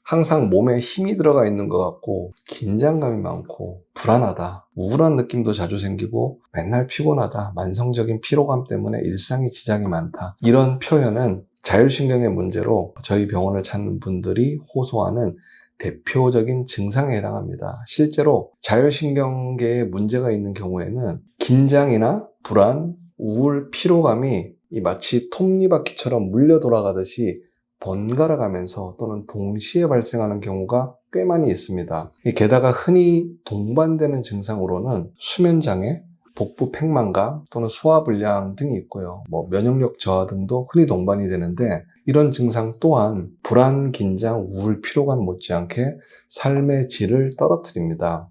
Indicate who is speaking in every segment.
Speaker 1: 항상 몸에 힘이 들어가 있는 것 같고 긴장감이 많고 불안하다, 우울한 느낌도 자주 생기고 맨날 피곤하다, 만성적인 피로감 때문에 일상에 지장이 많다. 이런 표현은 자율신경의 문제로 저희 병원을 찾는 분들이 호소하는 대표적인 증상에 해당합니다. 실제로 자율신경계에 문제가 있는 경우에는 긴장이나 불안, 우울, 피로감이 마치 톱니바퀴처럼 물려 돌아가듯이 번갈아 가면서 또는 동시에 발생하는 경우가 꽤 많이 있습니다. 게다가 흔히 동반되는 증상으로는 수면장애, 복부 팽만감 또는 소화불량 등이 있고요. 면역력 저하 등도 흔히 동반이 되는데, 이런 증상 또한 불안, 긴장, 우울, 피로감 못지않게 삶의 질을 떨어뜨립니다.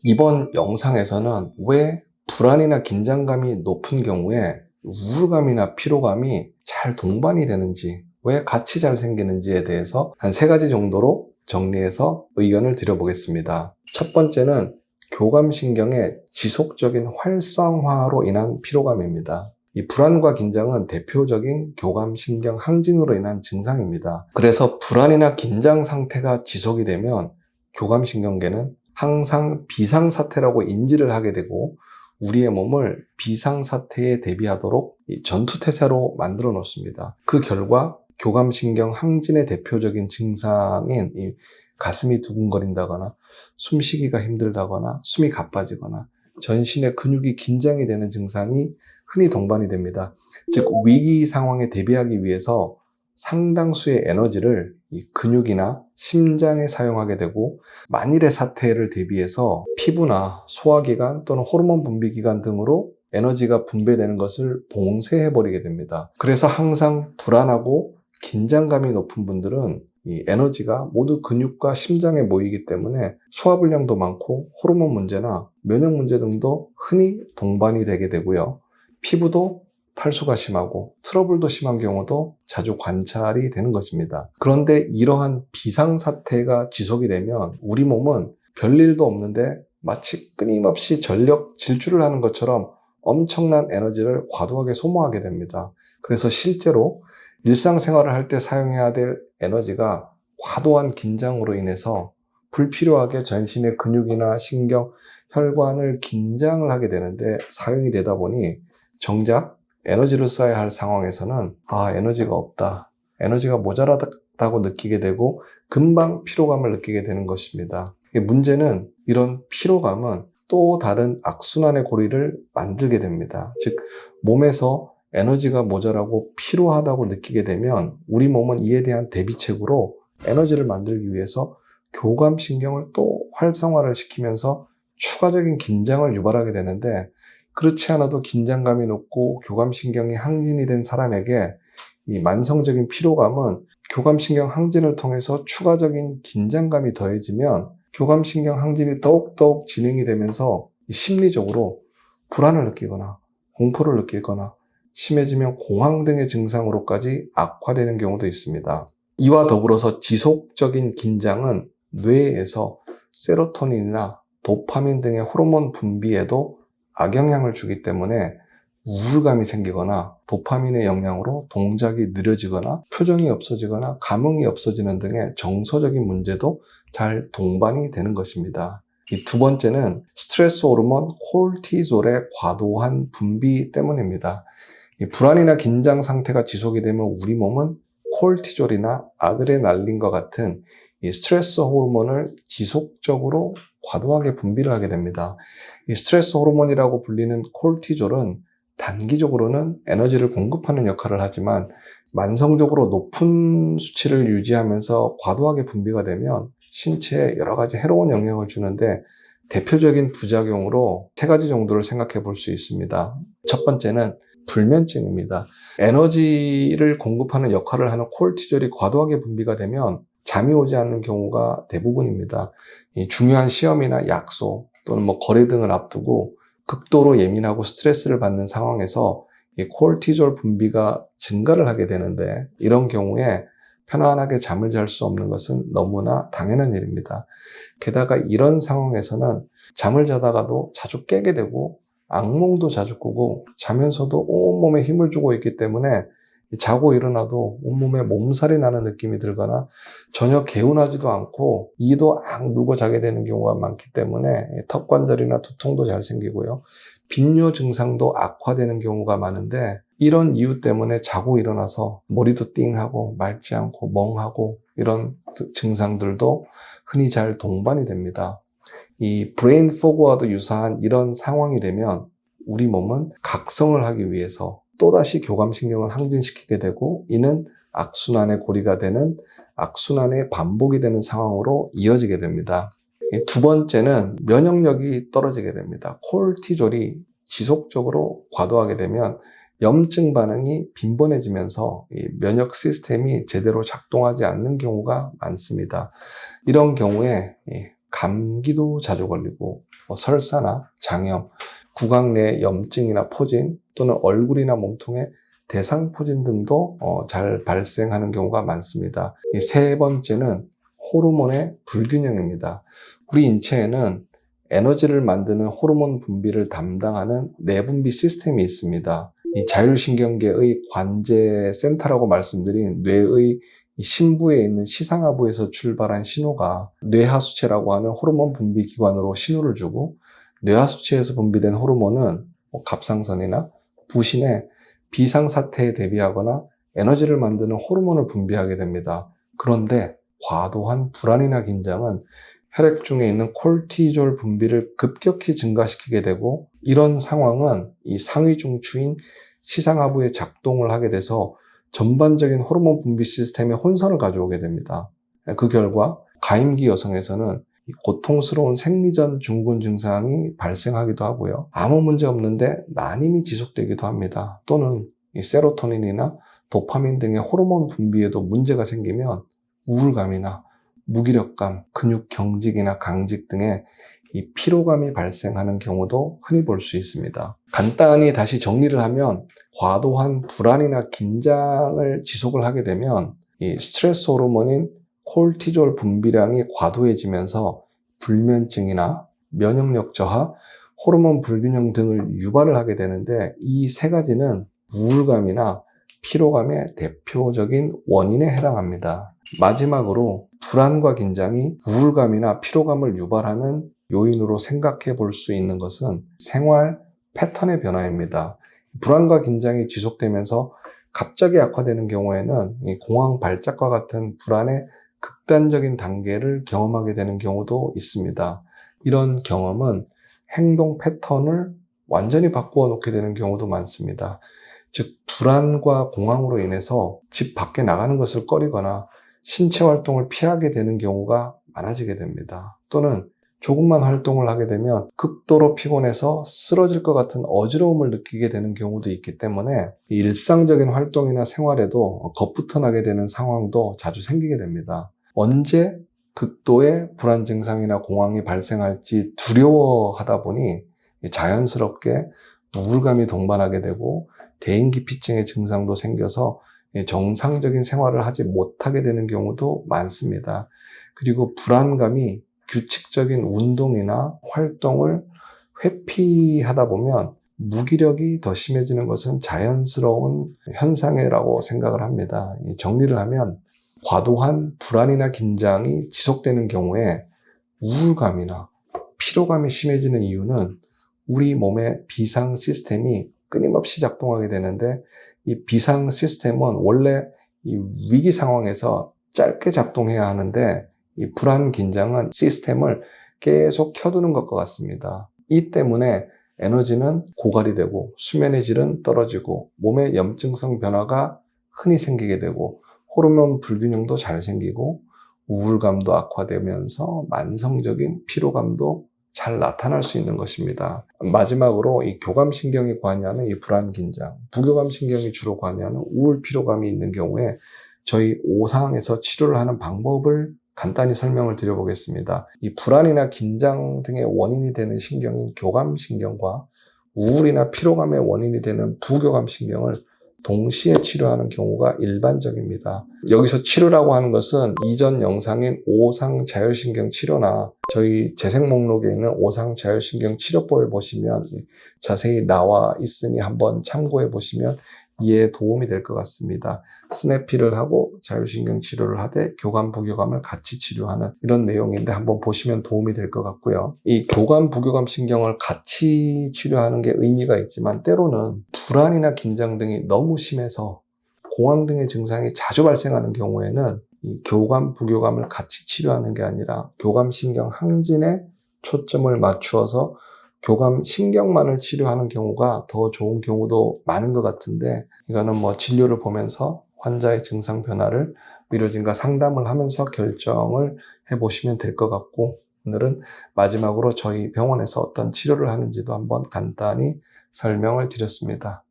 Speaker 1: 이번 영상에서는 왜 불안이나 긴장감이 높은 경우에 우울감이나 피로감이 잘 동반이 되는지, 왜 같이 잘 생기는지에 대해서 한 3가지 정도로 정리해서 의견을 드려보겠습니다. 첫 번째는 교감신경의 지속적인 활성화로 인한 피로감입니다. 이 불안과 긴장은 대표적인 교감신경 항진으로 인한 증상입니다. 그래서 불안이나 긴장 상태가 지속이 되면 교감신경계는 항상 비상사태라고 인지를 하게 되고 우리의 몸을 비상사태에 대비하도록 전투태세로 만들어 놓습니다. 그 결과 교감신경 항진의 대표적인 증상인 이 가슴이 두근거린다거나 숨쉬기가 힘들다거나 숨이 가빠지거나 전신의 근육이 긴장이 되는 증상이 흔히 동반이 됩니다. 즉, 위기 상황에 대비하기 위해서 상당수의 에너지를 이 근육이나 심장에 사용하게 되고, 만일의 사태를 대비해서 피부나 소화기관 또는 호르몬 분비기관 등으로 에너지가 분배되는 것을 봉쇄해버리게 됩니다. 그래서 항상 불안하고 긴장감이 높은 분들은 이 에너지가 모두 근육과 심장에 모이기 때문에 소화불량도 많고 호르몬 문제나 면역 문제 등도 흔히 동반이 되게 되고요. 피부도 탈수가 심하고 트러블도 심한 경우도 자주 관찰이 되는 것입니다. 그런데 이러한 비상사태가 지속이 되면 우리 몸은 별일도 없는데 마치 끊임없이 전력 질주를 하는 것처럼 엄청난 에너지를 과도하게 소모하게 됩니다. 그래서 실제로 일상생활을 할 때 사용해야 될 에너지가 과도한 긴장으로 인해서 불필요하게 전신의 근육이나 신경, 혈관을 긴장을 하게 되는데 사용이 되다 보니 정작 에너지를 써야 할 상황에서는 에너지가 없다, 에너지가 모자라다고 느끼게 되고 금방 피로감을 느끼게 되는 것입니다. 문제는 이런 피로감은 또 다른 악순환의 고리를 만들게 됩니다. 즉, 몸에서 에너지가 모자라고 피로하다고 느끼게 되면 우리 몸은 이에 대한 대비책으로 에너지를 만들기 위해서 교감신경을 또 활성화를 시키면서 추가적인 긴장을 유발하게 되는데, 그렇지 않아도 긴장감이 높고 교감신경이 항진이 된 사람에게 이 만성적인 피로감은 교감신경 항진을 통해서 추가적인 긴장감이 더해지면 교감신경 항진이 더욱더욱 진행이 되면서 심리적으로 불안을 느끼거나 공포를 느끼거나 심해지면 공황 등의 증상으로까지 악화되는 경우도 있습니다. 이와 더불어서 지속적인 긴장은 뇌에서 세로토닌이나 도파민 등의 호르몬 분비에도 악영향을 주기 때문에 우울감이 생기거나 도파민의 영향으로 동작이 느려지거나 표정이 없어지거나 감흥이 없어지는 등의 정서적인 문제도 잘 동반이 되는 것입니다. 이 두 번째는 스트레스 호르몬 콜티졸의 과도한 분비 때문입니다. 이 불안이나 긴장 상태가 지속이 되면 우리 몸은 콜티졸이나 아드레날린과 같은 이 스트레스 호르몬을 지속적으로 과도하게 분비를 하게 됩니다. 이 스트레스 호르몬이라고 불리는 콜티졸은 단기적으로는 에너지를 공급하는 역할을 하지만 만성적으로 높은 수치를 유지하면서 과도하게 분비가 되면 신체에 여러 가지 해로운 영향을 주는데, 대표적인 부작용으로 3가지 정도를 생각해 볼 수 있습니다. 첫 번째는 불면증입니다. 에너지를 공급하는 역할을 하는 콜티졸이 과도하게 분비가 되면 잠이 오지 않는 경우가 대부분입니다. 이 중요한 시험이나 약속 또는 거래 등을 앞두고 극도로 예민하고 스트레스를 받는 상황에서 이 콜티졸 분비가 증가를 하게 되는데, 이런 경우에 편안하게 잠을 잘 수 없는 것은 너무나 당연한 일입니다. 게다가 이런 상황에서는 잠을 자다가도 자주 깨게 되고 악몽도 자주 꾸고 자면서도 온몸에 힘을 주고 있기 때문에 자고 일어나도 온몸에 몸살이 나는 느낌이 들거나 전혀 개운하지도 않고 이도 악 물고 자게 되는 경우가 많기 때문에 턱관절이나 두통도 잘 생기고요. 빈뇨 증상도 악화되는 경우가 많은데, 이런 이유 때문에 자고 일어나서 머리도 띵하고 맑지 않고 멍하고 이런 증상들도 흔히 잘 동반이 됩니다. 이 브레인 포그와도 유사한 이런 상황이 되면 우리 몸은 각성을 하기 위해서 또다시 교감신경을 항진시키게 되고, 이는 악순환의 고리가 되는 악순환의 반복이 되는 상황으로 이어지게 됩니다. 두 번째는 면역력이 떨어지게 됩니다. 콜티졸이 지속적으로 과도하게 되면 염증 반응이 빈번해지면서 이 면역 시스템이 제대로 작동하지 않는 경우가 많습니다. 이런 경우에 감기도 자주 걸리고 설사나 장염, 구강 내 염증이나 포진 또는 얼굴이나 몸통에 대상포진 등도 잘 발생하는 경우가 많습니다. 세 번째는 호르몬의 불균형입니다. 우리 인체에는 에너지를 만드는 호르몬 분비를 담당하는 내분비 시스템이 있습니다. 이 자율신경계의 관제센터라고 말씀드린 뇌의 심부에 있는 시상하부에서 출발한 신호가 뇌하수체라고 하는 호르몬 분비 기관으로 신호를 주고, 뇌하수체에서 분비된 호르몬은 갑상선이나 부신의 비상사태에 대비하거나 에너지를 만드는 호르몬을 분비하게 됩니다. 그런데 과도한 불안이나 긴장은 혈액 중에 있는 콜티졸 분비를 급격히 증가시키게 되고, 이런 상황은 이 상위 중추인 시상하부에 작동을 하게 돼서 전반적인 호르몬 분비 시스템에 혼선을 가져오게 됩니다. 그 결과 가임기 여성에서는 고통스러운 생리전 증후군 증상이 발생하기도 하고요. 아무 문제 없는데 난임이 지속되기도 합니다. 또는 이 세로토닌이나 도파민 등의 호르몬 분비에도 문제가 생기면 우울감이나 무기력감, 근육 경직이나 강직 등의 이 피로감이 발생하는 경우도 흔히 볼 수 있습니다. 간단히 다시 정리를 하면, 과도한 불안이나 긴장을 지속을 하게 되면 이 스트레스 호르몬인 콜티졸 분비량이 과도해지면서 불면증이나 면역력 저하, 호르몬 불균형 등을 유발을 하게 되는데, 이 세 가지는 우울감이나 피로감의 대표적인 원인에 해당합니다. 마지막으로 불안과 긴장이 우울감이나 피로감을 유발하는 요인으로 생각해 볼 수 있는 것은 생활 패턴의 변화입니다. 불안과 긴장이 지속되면서 갑자기 악화되는 경우에는 이 공황 발작과 같은 불안의 극단적인 단계를 경험하게 되는 경우도 있습니다. 이런 경험은 행동 패턴을 완전히 바꾸어 놓게 되는 경우도 많습니다. 즉, 불안과 공황으로 인해서 집 밖에 나가는 것을 꺼리거나 신체 활동을 피하게 되는 경우가 많아지게 됩니다. 또는 조금만 활동을 하게 되면 극도로 피곤해서 쓰러질 것 같은 어지러움을 느끼게 되는 경우도 있기 때문에 일상적인 활동이나 생활에도 겁부터 나게 되는 상황도 자주 생기게 됩니다. 언제 극도의 불안 증상이나 공황이 발생할지 두려워하다 보니 자연스럽게 우울감이 동반하게 되고 대인기피증의 증상도 생겨서 정상적인 생활을 하지 못하게 되는 경우도 많습니다. 그리고 불안감이 규칙적인 운동이나 활동을 회피하다 보면 무기력이 더 심해지는 것은 자연스러운 현상이라고 생각을 합니다. 정리를 하면, 과도한 불안이나 긴장이 지속되는 경우에 우울감이나 피로감이 심해지는 이유는 우리 몸의 비상 시스템이 끊임없이 작동하게 되는데, 이 비상 시스템은 원래 이 위기 상황에서 짧게 작동해야 하는데, 이 불안, 긴장은 시스템을 계속 켜두는 것과 같습니다. 이 때문에 에너지는 고갈이 되고 수면의 질은 떨어지고 몸의 염증성 변화가 흔히 생기게 되고 호르몬 불균형도 잘 생기고 우울감도 악화되면서 만성적인 피로감도 잘 나타날 수 있는 것입니다. 마지막으로 이 교감신경이 관여하는 이 불안, 긴장, 부교감신경이 주로 관여하는 우울, 피로감이 있는 경우에 저희 오상에서 치료를 하는 방법을 간단히 설명을 드려보겠습니다. 이 불안이나 긴장 등의 원인이 되는 신경인 교감신경과 우울이나 피로감의 원인이 되는 부교감신경을 동시에 치료하는 경우가 일반적입니다. 여기서 치료라고 하는 것은 이전 영상인 오상자율신경 치료나 저희 재생 목록에 있는 오상자율신경 치료법을 보시면 자세히 나와 있으니 한번 참고해 보시면 이해에 도움이 될 것 같습니다. 스냅피를 하고 자율신경 치료를 하되 교감, 부교감을 같이 치료하는 이런 내용인데 한번 보시면 도움이 될 것 같고요. 이 교감, 부교감 신경을 같이 치료하는 게 의미가 있지만 때로는 불안이나 긴장 등이 너무 심해서 공황 등의 증상이 자주 발생하는 경우에는 이 교감, 부교감을 같이 치료하는 게 아니라 교감신경 항진에 초점을 맞추어서 교감신경만을 치료하는 경우가 더 좋은 경우도 많은 것 같은데, 이거는 뭐 진료를 보면서 환자의 증상 변화를 의료진과 상담을 하면서 결정을 해보시면 될 것 같고, 오늘은 마지막으로 저희 병원에서 어떤 치료를 하는지도 한번 간단히 설명을 드렸습니다.